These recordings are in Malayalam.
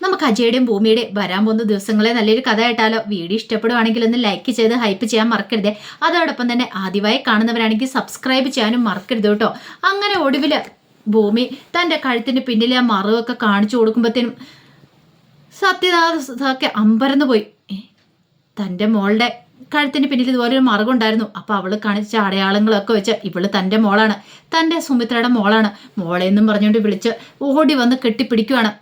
നമുക്ക് അജയുടെയും ഭൂമിയുടെയും വരാൻ പോകുന്ന ദിവസങ്ങളെ നല്ലൊരു കഥ ആയിട്ടാലോ. വീഡിയോ ഇഷ്ടപ്പെടുവാണെങ്കിൽ ഒന്ന് ലൈക്ക് ചെയ്ത് ഹൈപ്പ് ചെയ്യാൻ മറക്കരുതേ. അതോടൊപ്പം തന്നെ ആദ്യമായി കാണുന്നവരാണെങ്കിൽ സബ്സ്ക്രൈബ് ചെയ്യാനും മറക്കരുത് കേട്ടോ. അങ്ങനെ ഒടുവിൽ ഭൂമി തൻ്റെ കഴുത്തിന് പിന്നിലെ ആ മറവൊക്കെ കാണിച്ചു കൊടുക്കുമ്പോഴത്തേനും സത്യനാഥൊക്കെ അമ്പരന്ന് പോയി. തൻ്റെ മോളുടെ കഴുത്തിന് പിന്നിൽ ഇതുപോലെ ഒരു മറുകുണ്ടായിരുന്നു. അപ്പോൾ അവൾ കാണിച്ച അടയാളങ്ങളൊക്കെ വെച്ച് ഇവള് തൻ്റെ മോളാണ്, തൻ്റെ സുമിത്രയുടെ മോളാണ്, മോളെന്നും പറഞ്ഞുകൊണ്ട് വിളിച്ച് ഓടി വന്ന് കെട്ടിപ്പിടിക്കുവാണ്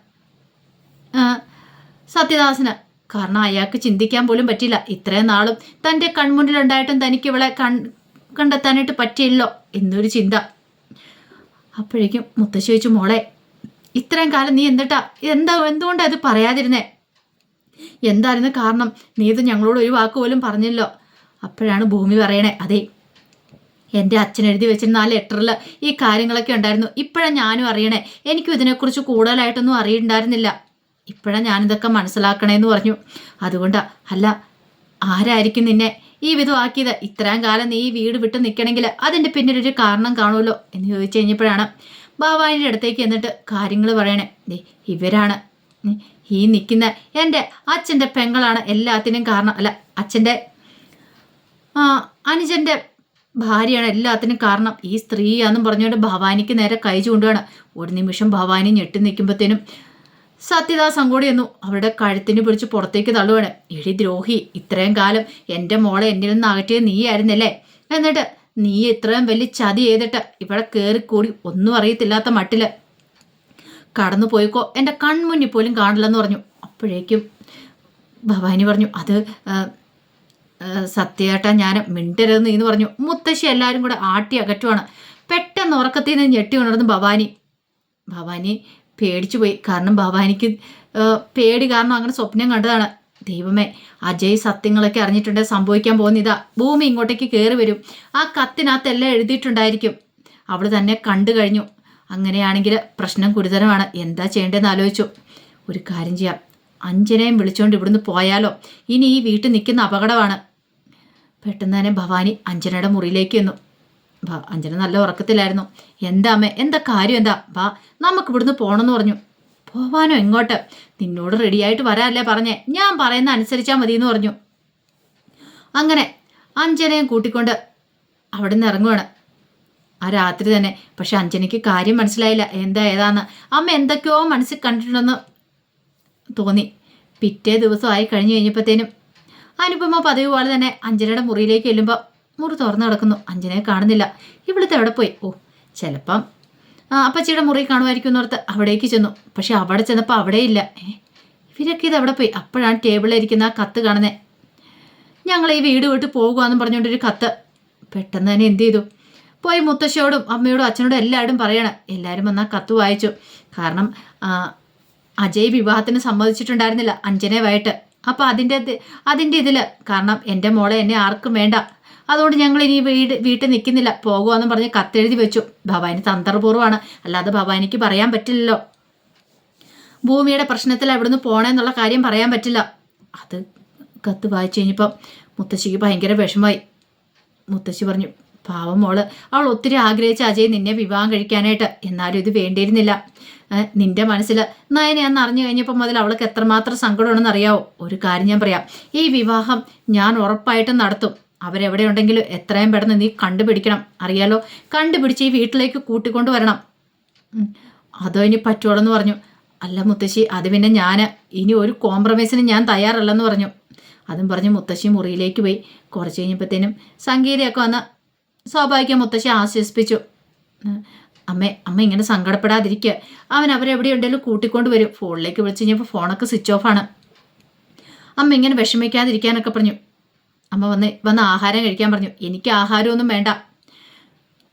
സത്യദാസന്. കാരണം അയാൾക്ക് ചിന്തിക്കാൻ പോലും പറ്റില്ല, ഇത്രയും നാളും തൻ്റെ കൺമുന്നിലുണ്ടായിട്ടും തനിക്ക് ഇവളെ കണ്ടെത്താനായിട്ട് പറ്റിയല്ലോ എന്നൊരു ചിന്ത. അപ്പോഴേക്കും മുത്തശ്ശി ചോദിച്ചു, മോളെ ഇത്രയും കാലം നീ എന്തുകൊണ്ടാണ് അത് പറയാതിരുന്നേ? എന്തായിരുന്നു കാരണം? നീ ഇത് ഞങ്ങളോട് ഒരു വാക്ക് പോലും പറഞ്ഞല്ലോ. അപ്പോഴാണ് ഭൂമി പറയണേ, അതെ എൻ്റെ അച്ഛൻ എഴുതി വെച്ചിരുന്ന ആ ലെറ്ററിൽ ഈ കാര്യങ്ങളൊക്കെ ഉണ്ടായിരുന്നു. ഇപ്പോഴാണ് ഞാനും അറിയണേ. എനിക്കും ഇതിനെക്കുറിച്ച് കൂടുതലായിട്ടൊന്നും അറിയണ്ടായിരുന്നില്ല. ഇപ്പോഴാണ് ഞാനിതൊക്കെ മനസ്സിലാക്കണേന്ന് പറഞ്ഞു. അതുകൊണ്ടാ. അല്ല, ആരായിരിക്കും നിന്നെ ഈ വിധമാക്കിയത്? ഇത്രയും കാലം നീ ഈ വീട് വിട്ട് നിൽക്കണമെങ്കിൽ അതിൻ്റെ പിന്നിലൊരു കാരണം കാണുമല്ലോ എന്ന് ചോദിച്ചു കഴിഞ്ഞപ്പോഴാണ് ഭവാനിയുടെ അടുത്തേക്ക് എന്നിട്ട് കാര്യങ്ങൾ പറയണേ. ഇവരാണ് ഈ നിൽക്കുന്ന എൻ്റെ അച്ഛൻ്റെ പെങ്ങളാണ് എല്ലാത്തിനും കാരണം. അല്ല, അച്ഛൻ്റെ അനുജൻ്റെ ഭാര്യയാണ് എല്ലാത്തിനും കാരണം. ഈ സ്ത്രീയാണെന്നും പറഞ്ഞുകൊണ്ട് ഭവാനിക്ക് നേരെ കൈ ചൂണ്ടുകയാണ്. ഒരു നിമിഷം ഭവാനി ഞെട്ടി നിൽക്കുമ്പോഴത്തേനും സത്യദാസ് അങ്ങോട്ട് ചെന്നു അവരുടെ കഴുത്തിന് പിടിച്ച് പുറത്തേക്ക് തള്ളുവാണ്. എടി ദ്രോഹി, ഇത്രയും കാലം എൻ്റെ മോളെ എന്നിൽ നിന്ന് അകറ്റിയത് നീയായിരുന്നല്ലേ? എന്നിട്ട് നീ ഇത്രയും വലിയ ചതി ചെയ്തിട്ട് ഇവിടെ കയറിക്കൂടി ഒന്നും അറിയത്തില്ലാത്ത മട്ടില് കടന്നു പോയിക്കോ, എൻ്റെ കൺമുന്നിൽ പോലും കാണില്ലെന്ന് പറഞ്ഞു. അപ്പോഴേക്കും ഭവാനി പറഞ്ഞു, അത് സത്യേട്ടാ, ഞാൻ മിണ്ടരുതെന്ന് എന്ന് പറഞ്ഞു. മുത്തശ്ശി എല്ലാവരും കൂടെ ആട്ടി അകറ്റുവാണ്. പെട്ടെന്ന് ഉറക്കത്തിൽ നിന്ന് ഞെട്ടി ഉണർന്നു ഭവാനി പേടിച്ചു പോയി. കാരണം ഭവാനിക്ക് പേടി കാരണം അങ്ങനെ സ്വപ്നം കണ്ടതാണ്. ദൈവമേ, അജയ് സത്യങ്ങളൊക്കെ അറിഞ്ഞിട്ടുണ്ടെങ്കിൽ സംഭവിക്കാൻ പോകുന്നിതാ. ഭൂമി ഇങ്ങോട്ടേക്ക് കയറി വരും. ആ കത്തിനകത്തെല്ലാം എഴുതിയിട്ടുണ്ടായിരിക്കും. അവൾ തന്നെ കണ്ടു കഴിഞ്ഞു. അങ്ങനെയാണെങ്കിൽ പ്രശ്നം ഗുരുതരമാണ്. എന്താ ചെയ്യേണ്ടതെന്ന് ആലോചിച്ചു. ഒരു കാര്യം ചെയ്യാം, അഞ്ജനയും വിളിച്ചുകൊണ്ട് ഇവിടുന്ന് പോയാലോ? ഇനി ഈ വീട്ടിൽ നിൽക്കുന്ന അപകടമാണ്. പെട്ടെന്ന് തന്നെ ഭവാനി അഞ്ജനയുടെ മുറിയിലേക്ക് വന്നു. അഞ്ജന നല്ല ഉറക്കത്തിലായിരുന്നു. എന്താ അമ്മേ, എന്താ കാര്യം? എന്താ? വാ, നമുക്ക് ഇവിടുന്ന് പോകണമെന്ന് പറഞ്ഞു. പോവാനോ? എങ്ങോട്ട്? നിന്നോട് റെഡിയായിട്ട് വരാല്ലേ പറഞ്ഞേ. ഞാൻ പറയുന്ന അനുസരിച്ചാൽ മതി എന്ന് പറഞ്ഞു. അങ്ങനെ അഞ്ജനയും കൂട്ടിക്കൊണ്ട് അവിടെ നിന്ന് ഇറങ്ങുവാണ് ആ രാത്രി തന്നെ. പക്ഷെ അഞ്ജനയ്ക്ക് കാര്യം മനസ്സിലായില്ല, എന്താ ഏതാന്ന്. അമ്മ എന്തൊക്കെയോ മനസ്സിൽ കണ്ടിട്ടുണ്ടെന്ന് തോന്നി. പിറ്റേ ദിവസമായി കഴിഞ്ഞ് കഴിഞ്ഞപ്പോഴത്തേനും അനുപമ പതിവ് പോലെ തന്നെ അഞ്ജനയുടെ മുറിയിലേക്ക് ചെല്ലുമ്പോൾ മുറി തുറന്നു കിടക്കുന്നു. അഞ്ജനയെ കാണുന്നില്ല. ഇവിടുത്തെ എവിടെ പോയി? ഓ, ചിലപ്പം അപ്പച്ചിയുടെ മുറി കാണുമായിരിക്കും എന്നോർത്ത് അവിടേക്ക് ചെന്നു. പക്ഷെ അവിടെ ചെന്നപ്പോൾ അവിടെയില്ല. ഇവരൊക്കെ ഇത് എവിടെ പോയി? അപ്പോഴാണ് ടേബിളിലിരിക്കുന്ന ആ കത്ത് കാണുന്നത്. ഞങ്ങൾ ഈ വീട് വിട്ട് പോകുകയെന്നും പറഞ്ഞുകൊണ്ടൊരു കത്ത്. പെട്ടെന്ന് തന്നെ എന്ത് ചെയ്തു? പോയി മുത്തശ്ശിയോടും അമ്മയോടും അച്ഛനോടും എല്ലാവരും പറയണം. എല്ലാവരും വന്നാൽ കത്ത് വായിച്ചു. കാരണം അജയ് വിവാഹത്തിന് സമ്മതിച്ചിട്ടുണ്ടായിരുന്നില്ല അഞ്ജനയുമായിട്ട്. അപ്പോൾ അതിൻ്റെ ഇതിൽ കാരണം എൻ്റെ മോളെ എന്നെ ആർക്കും വേണ്ട, അതുകൊണ്ട് ഞങ്ങൾ ഇനി വീട്ടിൽ നിൽക്കുന്നില്ല, പോകുകയെന്നും പറഞ്ഞ് കത്തെഴുതി വെച്ചു. ഭവാനി തന്ത്രപൂർവ്വമാണ്, അല്ലാതെ ഭവാനിക്ക് പറയാൻ പറ്റില്ലല്ലോ. ഭൂമിയുടെ പ്രശ്നത്തിൽ അവിടുന്ന് പോണേന്നുള്ള കാര്യം പറയാൻ പറ്റില്ല. അത് കത്ത് വായിച്ചു കഴിഞ്ഞപ്പം മുത്തശ്ശിക്ക് ഭയങ്കര വിഷമമായി. മുത്തശ്ശി പറഞ്ഞു, പാവം മോള്, അവൾ ഒത്തിരി ആഗ്രഹിച്ച അജയ് നിന്നെ വിവാഹം കഴിക്കാനായിട്ട്. എന്നാലും ഇത് വേണ്ടിയിരുന്നില്ല. നിന്റെ മനസ്സിൽ നയനെയാന്ന് അറിഞ്ഞു കഴിഞ്ഞപ്പോൾ മുതൽ അവൾക്ക് എത്രമാത്രം സങ്കടമാണെന്ന് അറിയാവോ? ഒരു കാര്യം ഞാൻ പറയാം, ഈ വിവാഹം ഞാൻ ഉറപ്പായിട്ടും നടത്തും. അവരെവിടെ ഉണ്ടെങ്കിലും എത്രയും പെട്ടെന്ന് നീ കണ്ടുപിടിക്കണം. അറിയാലോ, കണ്ടുപിടിച്ച് ഈ വീട്ടിലേക്ക് കൂട്ടിക്കൊണ്ട് വരണം. അതോ ഇനി പറ്റുള്ളൂ പറഞ്ഞു. അല്ല മുത്തശ്ശി, അത് പിന്നെ ഞാൻ ഇനി ഒരു കോംപ്രമൈസിന് ഞാൻ തയ്യാറല്ലെന്ന് പറഞ്ഞു. അതും പറഞ്ഞ് മുത്തശ്ശി മുറിയിലേക്ക് പോയി. കുറച്ച് കഴിഞ്ഞപ്പോഴത്തേനും സംഗീതയൊക്കെ വന്ന് സ്വാഭാവികം മുത്തശ്ശി ആശ്വസിപ്പിച്ചു. അമ്മ ഇങ്ങനെ സങ്കടപ്പെടാതിരിക്കുക, അവൻ അവരെവിടെ ഉണ്ടെങ്കിലും കൂട്ടിക്കൊണ്ട് വരും. ഫോണിലേക്ക് വിളിച്ചു കഴിഞ്ഞപ്പോൾ ഫോണൊക്കെ സ്വിച്ച് ഓഫാണ്. അമ്മ ഇങ്ങനെ വിഷമിക്കാതിരിക്കാനൊക്കെ പറഞ്ഞു. അമ്മ വന്ന് ആഹാരം കഴിക്കാൻ പറഞ്ഞു. എനിക്ക് ആഹാരമൊന്നും വേണ്ട,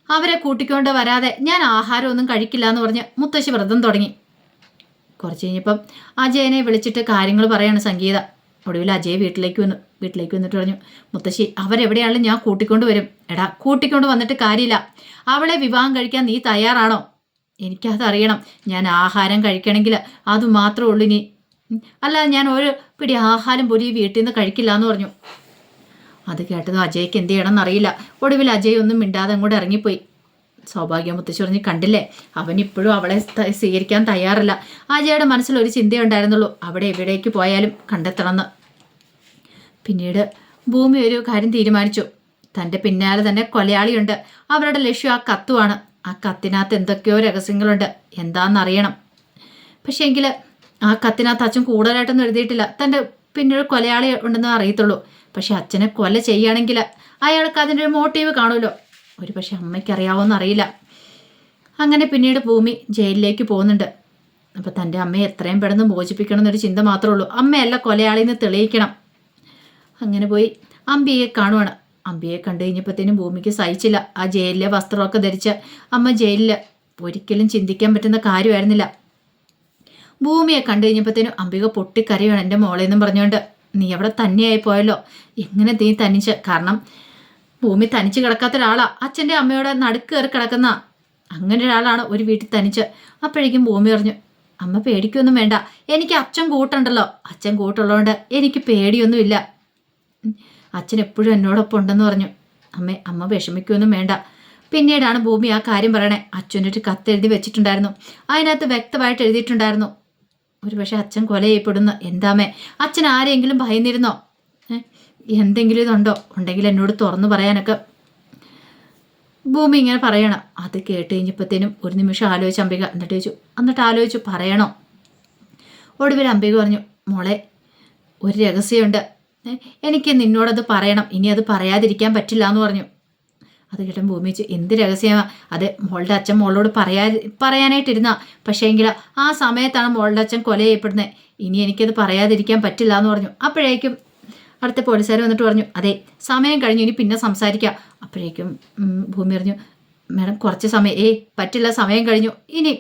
അവരെ കൂട്ടിക്കൊണ്ട് വരാതെ ഞാൻ ആഹാരമൊന്നും കഴിക്കില്ല എന്ന് പറഞ്ഞ് മുത്തശ്ശി വ്രതം തുടങ്ങി. കുറച്ച് കഴിഞ്ഞപ്പം അജയനെ വിളിച്ചിട്ട് കാര്യങ്ങൾ പറയാണ് സംഗീത. ഒടുവിൽ അജയ് വീട്ടിലേക്ക് വന്നിട്ട് പറഞ്ഞു, മുത്തശ്ശി അവരെവിടെയാണെങ്കിലും ഞാൻ കൂട്ടിക്കൊണ്ട് വരും. എടാ, കൂട്ടിക്കൊണ്ട് വന്നിട്ട് കാര്യമില്ല. അവളെ വിവാഹം കഴിക്കാൻ നീ തയ്യാറാണോ? എനിക്കതറിയണം. ഞാൻ ആഹാരം കഴിക്കണമെങ്കിൽ അത് മാത്രമേ ഉള്ളൂ ഇനി. അല്ല, ഞാൻ ഒരു പിടി ആഹാരം പോലും ഈ വീട്ടിൽ നിന്ന് കഴിക്കില്ല എന്ന് പറഞ്ഞു. അത് കേട്ടത് അജയ്ക്ക് എന്ത് ചെയ്യണമെന്ന് അറിയില്ല. ഒടുവിൽ അജയ് ഒന്നും മിണ്ടാതെ അങ്ങോട്ട് ഇറങ്ങിപ്പോയി. സൗഭാഗ്യം മുത്തശ്ശി പറഞ്ഞ് കണ്ടില്ലേ, അവൻ ഇപ്പോഴും അവളെ സ്വീകരിക്കാൻ തയ്യാറല്ല. അജയുടെ മനസ്സിലൊരു ചിന്തയുണ്ടായിരുന്നുള്ളൂ, അവിടെ എവിടേക്ക് പോയാലും കണ്ടെത്തണമെന്ന്. പിന്നീട് ഭൂമി ഒരു കാര്യം തീരുമാനിച്ചു. തൻ്റെ പിന്നാലെ തന്നെ കൊലയാളിയുണ്ട്. അവരുടെ ലക്ഷ്യം ആ കത്തുമാണ്. ആ കത്തിനകത്ത് എന്തൊക്കെയോ രഹസ്യങ്ങളുണ്ട്, എന്താണെന്നറിയണം. പക്ഷേ എങ്കിൽ ആ കത്തിനകത്ത് അച്ഛൻ കൂടുതലായിട്ടൊന്നും എഴുതിയിട്ടില്ല. തൻ്റെ പിന്നീട് കൊലയാളി ഉണ്ടെന്ന് അറിയത്തുള്ളൂ. പക്ഷെ അച്ഛനെ കൊല ചെയ്യുകയാണെങ്കിൽ അയാൾക്ക് അതിൻ്റെ ഒരു മോട്ടീവ് കാണുമല്ലോ. ഒരു പക്ഷെ അമ്മയ്ക്ക് അറിയാവോന്ന് അറിയില്ല. അങ്ങനെ പിന്നീട് ഭൂമി ജയിലിലേക്ക് പോകുന്നുണ്ട്. അപ്പോൾ തൻ്റെ അമ്മയെ എത്രയും പെട്ടെന്ന് മോചിപ്പിക്കണം എന്നൊരു ചിന്ത മാത്രമേ ഉള്ളൂ. അമ്മയല്ല കൊലയാളിന്ന് തെളിയിക്കണം. അങ്ങനെ പോയി അമ്പിയെ കാണുവാണ്. അമ്പിയെ കണ്ടു കഴിഞ്ഞപ്പോഴത്തേനും ഭൂമിക്ക് സഹിച്ചില്ല. ആ ജയിലിലെ വസ്ത്രമൊക്കെ ധരിച്ച് അമ്മ ജയിലിൽ ഒരിക്കലും ചിന്തിക്കാൻ പറ്റുന്ന കാര്യമായിരുന്നില്ല. ഭൂമിയെ കണ്ടു കഴിഞ്ഞപ്പോഴത്തേനും അംബിക പൊട്ടിക്കരയാണ്. എൻ്റെ മോളെന്നും പറഞ്ഞുകൊണ്ട്, നീ അവിടെ തന്നെയായി പോയല്ലോ, എങ്ങനെ നീ തനിച്ച്? കാരണം ഭൂമി തനിച്ച് കിടക്കാത്ത ഒരാളാ, അച്ഛൻ്റെ അമ്മയോടെ നടുക്ക് കയറി കിടക്കുന്ന അങ്ങനെ ഒരാളാണ് ഒരു വീട്ടിൽ തനിച്ച്. അപ്പോഴേക്കും ഭൂമി പറഞ്ഞു, അമ്മ പേടിക്കൊന്നും വേണ്ട, എനിക്ക് അച്ഛൻ കൂട്ടുണ്ടല്ലോ, അച്ഛൻ കൂട്ടുള്ളതുകൊണ്ട് എനിക്ക് പേടിയൊന്നുമില്ല. അച്ഛൻ എപ്പോഴും എന്നോടൊപ്പം ഉണ്ടെന്ന് പറഞ്ഞു. അമ്മ വിഷമിക്കൊന്നും വേണ്ട. പിന്നീടാണ് ഭൂമി ആ കാര്യം പറയണേ. അച്ഛനൊരു കത്ത് എഴുതി വെച്ചിട്ടുണ്ടായിരുന്നു. അതിനകത്ത് വ്യക്തമായിട്ട് എഴുതിയിട്ടുണ്ടായിരുന്നു, ഒരു പക്ഷെ അച്ഛൻ കൊല ചെയ്യപ്പെടുന്നു. എന്താമേ, അച്ഛൻ ആരെങ്കിലും ഭയന്നിരുന്നോ? എന്തെങ്കിലും ഇതുണ്ടോ? ഉണ്ടെങ്കിൽ എന്നോട് തുറന്നു പറയാനൊക്കെ ഭൂമി ഇങ്ങനെ പറയണം. അത് കേട്ട് കഴിഞ്ഞപ്പോഴത്തേനും ഒരു നിമിഷം ആലോചിച്ച് അംബിക എന്നിട്ട് ആലോചിച്ചു പറയണോ. ഒടുവിൽ അംബിക പറഞ്ഞു, മോളെ ഒരു രഹസ്യമുണ്ട്, എനിക്ക് നിന്നോടത് പറയണം, ഇനി അത് പറയാതിരിക്കാൻ പറ്റില്ല എന്ന് പറഞ്ഞു. അത് കേട്ട ഭൂമി വെച്ച്, എന്ത് രഹസ്യമാണ് അത്? മോളുടെ അച്ഛൻ മോളോട് പറയാനായിട്ടിരുന്ന, പക്ഷേ എങ്കിൽ ആ സമയത്താണ് മോളുടെ അച്ഛൻ കൊല ചെയ്യപ്പെടുന്നത്, ഇനി എനിക്കത് പറയാതിരിക്കാൻ പറ്റില്ല എന്ന് പറഞ്ഞു. അപ്പോഴേക്കും അടുത്ത പോലീസുകാർ വന്നിട്ട് പറഞ്ഞു, അതെ സമയം കഴിഞ്ഞു, ഇനി പിന്നെ സംസാരിക്കാം. അപ്പോഴേക്കും ഭൂമി പറഞ്ഞു, മാഡം കുറച്ച് സമയം, പറ്റില്ല, സമയം കഴിഞ്ഞു, ഇനി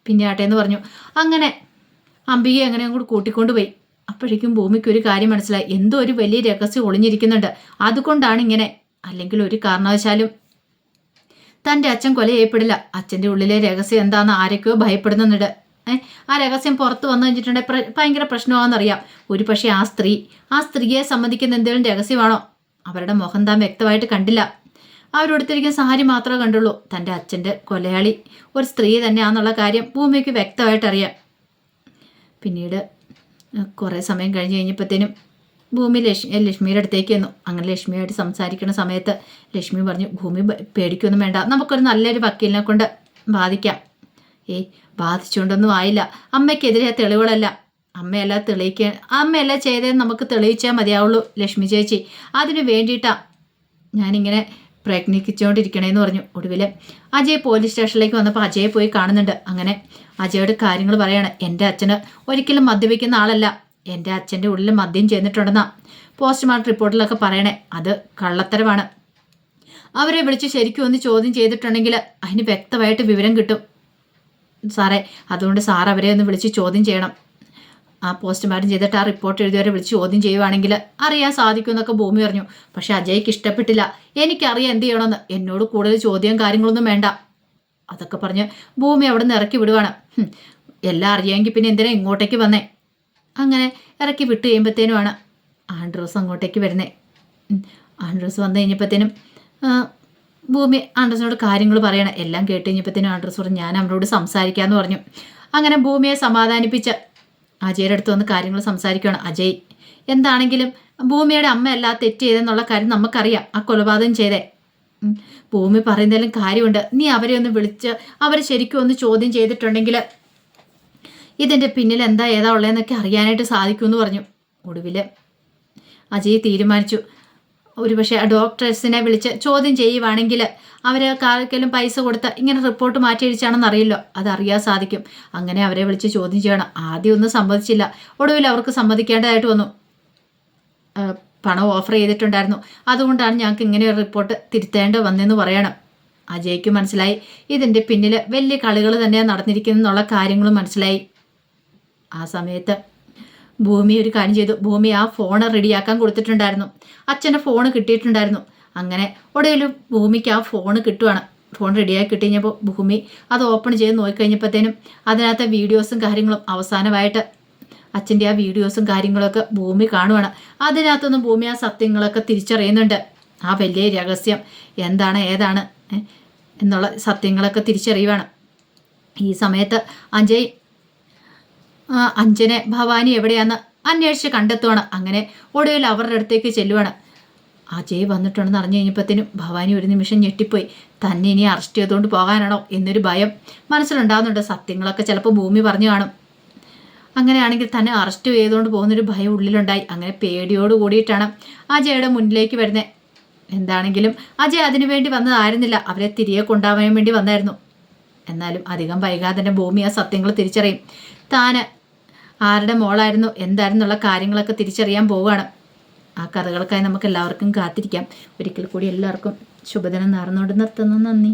പിന്നെ ആട്ടെ എന്ന് പറഞ്ഞു. അങ്ങനെ അംബികയെ അങ്ങനെ അങ്ങോട്ട് കൂട്ടിക്കൊണ്ടുപോയി. അപ്പോഴേക്കും ഭൂമിക്ക് ഒരു കാര്യം മനസ്സിലായി, എന്തോ ഒരു വലിയ രഹസ്യം ഒളിഞ്ഞിരിക്കുന്നുണ്ട്, അതുകൊണ്ടാണ് ഇങ്ങനെ. അല്ലെങ്കിൽ ഒരു കാരണവശാലും തൻ്റെ അച്ഛൻ കൊല ചെയ്യപ്പെടില്ല. അച്ഛൻ്റെ ഉള്ളിലെ രഹസ്യം എന്താണെന്ന് ആരൊക്കെയോ ഭയപ്പെടുന്നുണ്ട്. ആ രഹസ്യം പുറത്ത് വന്നു കഴിഞ്ഞിട്ടുണ്ടെങ്കിൽ ഭയങ്കര പ്രശ്നമാണെന്നറിയാം. ഒരു പക്ഷേ ആ സ്ത്രീയെ സംബന്ധിക്കുന്ന എന്തെങ്കിലും രഹസ്യമാണോ? അവരുടെ മുഖം താൻ വ്യക്തമായിട്ട് കണ്ടില്ല. അവരെടുത്തിരിക്കുന്ന സാരി മാത്രമേ കണ്ടുള്ളൂ. തൻ്റെ അച്ഛൻ്റെ കൊലയാളി ഒരു സ്ത്രീ തന്നെയാണെന്നുള്ള കാര്യം ഭൂമിക്ക് വ്യക്തമായിട്ട് അറിയാം. പിന്നീട് കുറേ സമയം കഴിഞ്ഞപ്പോഴത്തേനും ഭൂമി ലക്ഷ്മിയുടെ അടുത്തേക്ക് വന്നു. അങ്ങനെ ലക്ഷ്മിയായിട്ട് സംസാരിക്കുന്ന സമയത്ത് ലക്ഷ്മി പറഞ്ഞു, ഭൂമി പേടിക്കൊന്നും വേണ്ട, നമുക്കൊരു നല്ലൊരു വക്കീലിനെ കൊണ്ട് ബാധിക്കാം. ബാധിച്ചുകൊണ്ടൊന്നും ആയില്ല. അമ്മയ്ക്കെതിരെ തെളിവുകളല്ല, അമ്മയല്ല ചെയ്തതെന്ന് നമുക്ക് തെളിയിച്ചാൽ മതിയാവുള്ളൂ ലക്ഷ്മി ചേച്ചി. അതിന് വേണ്ടിയിട്ടാണ് ഞാനിങ്ങനെ പ്രയത്നിച്ചുകൊണ്ടിരിക്കണേന്ന് പറഞ്ഞു. ഒടുവിൽ അജയ് പോലീസ് സ്റ്റേഷനിലേക്ക് വന്നപ്പോൾ അജയെ പോയി കാണുന്നുണ്ട്. അങ്ങനെ അജയോട് കാര്യങ്ങൾ പറയാണ്. എൻ്റെ അച്ഛന് ഒരിക്കലും മദ്യപിക്കുന്ന ആളല്ല, എൻ്റെ അച്ഛൻ്റെ ഉള്ളിൽ മദ്യം ചെന്നിട്ടുണ്ടെന്നാ പോസ്റ്റ്മോർട്ടം റിപ്പോർട്ടിലൊക്കെ പറയണേ. അത് കള്ളത്തരമാണ്. അവരെ വിളിച്ച് ശരിക്കും ഒന്ന് ചോദ്യം ചെയ്തിട്ടുണ്ടെങ്കിൽ അതിന് വ്യക്തമായിട്ട് വിവരം കിട്ടും സാറേ. അതുകൊണ്ട് സാർ അവരെ ഒന്ന് വിളിച്ച് ചോദ്യം ചെയ്യണം. ആ പോസ്റ്റ്മോർട്ടം ചെയ്തിട്ട് ആ റിപ്പോർട്ട് എഴുതിയവരെ വിളിച്ച് ചോദ്യം ചെയ്യുവാണെങ്കിൽ അറിയാൻ സാധിക്കും എന്നൊക്കെ ഭൂമി പറഞ്ഞു. പക്ഷെ അജയ്ക്ക് ഇഷ്ടപ്പെട്ടില്ല. എനിക്കറിയാം എന്ത് ചെയ്യണമെന്ന്, എന്നോട് കൂടുതൽ ചോദ്യം കാര്യങ്ങളൊന്നും വേണ്ട. അതൊക്കെ പറഞ്ഞ് ഭൂമി അവിടെ നിന്ന് ഇറക്കി വിടുവാണ്. എല്ലാം അറിയാമെങ്കിൽ പിന്നെ എന്തിനാ ഇങ്ങോട്ടേക്ക് വന്നേ? അങ്ങനെ ഇറക്കി വിട്ട് കഴിയുമ്പോഴത്തേനുമാണ് ആൻഡ്രൂസ് അങ്ങോട്ടേക്ക് വരുന്നത്. ആൻഡ്രൂസ് വന്നു കഴിഞ്ഞപ്പോഴത്തേനും ഭൂമി ആൻഡ്രൂസിനോട് കാര്യങ്ങൾ പറയണം. എല്ലാം കേട്ട് കഴിഞ്ഞപ്പോഴത്തേനും ആൻഡ്രൂസ് പറഞ്ഞു, ഞാൻ അവരോട് സംസാരിക്കാമെന്ന് പറഞ്ഞു. അങ്ങനെ ഭൂമിയെ സമാധാനിപ്പിച്ച് അജയുടെ അടുത്ത് വന്ന് കാര്യങ്ങൾ സംസാരിക്കുകയാണ്. അജയ്, എന്താണെങ്കിലും ഭൂമിയുടെ അമ്മയല്ല തെറ്റ് ചെയ്തെന്നുള്ള കാര്യം നമുക്കറിയാം. ആ കൊലപാതകം ചെയ്തേ ഭൂമി പറയുന്നതിലും കാര്യമുണ്ട്. നീ അവരെ ഒന്ന് വിളിച്ച് അവരെ ശരിക്കും ഒന്ന് ചോദ്യം ചെയ്തിട്ടുണ്ടെങ്കിൽ ഇതിൻ്റെ പിന്നിൽ എന്താ ഏതാ ഉള്ളതെന്നൊക്കെ അറിയാനായിട്ട് സാധിക്കുമെന്ന് പറഞ്ഞു. ഒടുവിൽ അജയ് തീരുമാനിച്ചു, ഒരുപക്ഷെ ഡോക്ടേഴ്സിനെ വിളിച്ച് ചോദ്യം ചെയ്യുവാണെങ്കിൽ അവർ ആർക്കെങ്കിലും പൈസ കൊടുത്ത് ഇങ്ങനെ റിപ്പോർട്ട് മാറ്റി അടിച്ചാണെന്ന് അറിയില്ലോ, അതറിയാൻ സാധിക്കും. അങ്ങനെ അവരെ വിളിച്ച് ചോദ്യം ചെയ്യണം. ആദ്യം ഒന്നും സമ്മതിച്ചില്ല. ഒടുവിൽ അവർക്ക് സമ്മതിക്കേണ്ടതായിട്ട് വന്നു. പണം ഓഫർ ചെയ്തിട്ടുണ്ടായിരുന്നു, അതുകൊണ്ടാണ് ഞങ്ങൾക്ക് ഇങ്ങനെ ഒരു റിപ്പോർട്ട് തിരുത്തേണ്ടി വന്നതെന്ന് പറയണം. അജയ്ക്ക് മനസ്സിലായി ഇതിൻ്റെ പിന്നിൽ വലിയ കളികൾ തന്നെയാണ് നടന്നിരിക്കുന്നുള്ള കാര്യങ്ങളും മനസ്സിലായി. ആ സമയത്ത് ഭൂമി ഒരു കാര്യം ചെയ്തു. ഭൂമി ആ ഫോൺ റെഡിയാക്കാൻ കൊടുത്തിട്ടുണ്ടായിരുന്നു. അച്ഛൻ്റെ ഫോൺ കിട്ടിയിട്ടുണ്ടായിരുന്നു. അങ്ങനെ ഒടുവിൽ ഭൂമിക്ക് ആ ഫോൺ കിട്ടുവാണ്. ഫോൺ റെഡിയാക്കി കിട്ടിയപ്പോൾ ഭൂമി അത് ഓപ്പൺ ചെയ്ത് നോക്കിക്കഴിഞ്ഞപ്പോഴത്തേനും അതിനകത്തെ വീഡിയോസും കാര്യങ്ങളും അവസാനമായിട്ട് അച്ഛൻ്റെ ആ വീഡിയോസും കാര്യങ്ങളൊക്കെ ഭൂമി കാണുവാണ്. അതിനകത്തൊന്നും ഭൂമി ആ സത്യങ്ങളൊക്കെ തിരിച്ചറിയുന്നുണ്ട്. ആ വലിയ രഹസ്യം എന്താണ് ഏതാണ് എന്നുള്ള സത്യങ്ങളൊക്കെ തിരിച്ചറിയുവാണ്. ഈ സമയത്ത് അഞ്ജനെ ഭവാനി എവിടെയാന്ന് അന്വേഷിച്ച് കണ്ടെത്തുവാണ്. അങ്ങനെ ഒടുവിൽ അവരുടെ അടുത്തേക്ക് ചെല്ലുവാണ്. അജയ് വന്നിട്ടുണ്ടെന്ന് അറിഞ്ഞു കഴിഞ്ഞപ്പോഴത്തേനും ഭവാനി ഒരു നിമിഷം ഞെട്ടിപ്പോയി. തന്നെ ഇനി അറസ്റ്റ് ചെയ്തുകൊണ്ട് പോകാനാണോ എന്നൊരു ഭയം മനസ്സിലുണ്ടാകുന്നുണ്ട്. സത്യങ്ങളൊക്കെ ചിലപ്പോൾ ഭൂമി പറഞ്ഞു കാണും. അങ്ങനെയാണെങ്കിൽ തന്നെ അറസ്റ്റ് ചെയ്തുകൊണ്ട് പോകുന്നൊരു ഭയം ഉള്ളിലുണ്ടായി. അങ്ങനെ പേടിയോട് കൂടിയിട്ടാണ് അജയുടെ മുന്നിലേക്ക് വരുന്നത്. എന്താണെങ്കിലും അജയ് അതിനു വേണ്ടി വന്നതായിരുന്നില്ല, അവരെ തിരികെ കൊണ്ടുപോകാൻ വേണ്ടി വന്നായിരുന്നു. എന്നാലും അധികം വൈകാതെ തന്നെ ഭൂമി ആ സത്യങ്ങൾ തിരിച്ചറിയും. താന് ആരുടെ മോളായിരുന്നു എന്തായിരുന്നുള്ള കാര്യങ്ങളൊക്കെ തിരിച്ചറിയാൻ പോവുകയാണ്. ആ കഥകൾക്കായി നമുക്ക് എല്ലാവർക്കും കാത്തിരിക്കാം. ഒരിക്കൽ കൂടി എല്ലാവർക്കും ശുഭദിനം നേർന്നുകൊണ്ട് നിർത്തുന്നു. നന്ദി.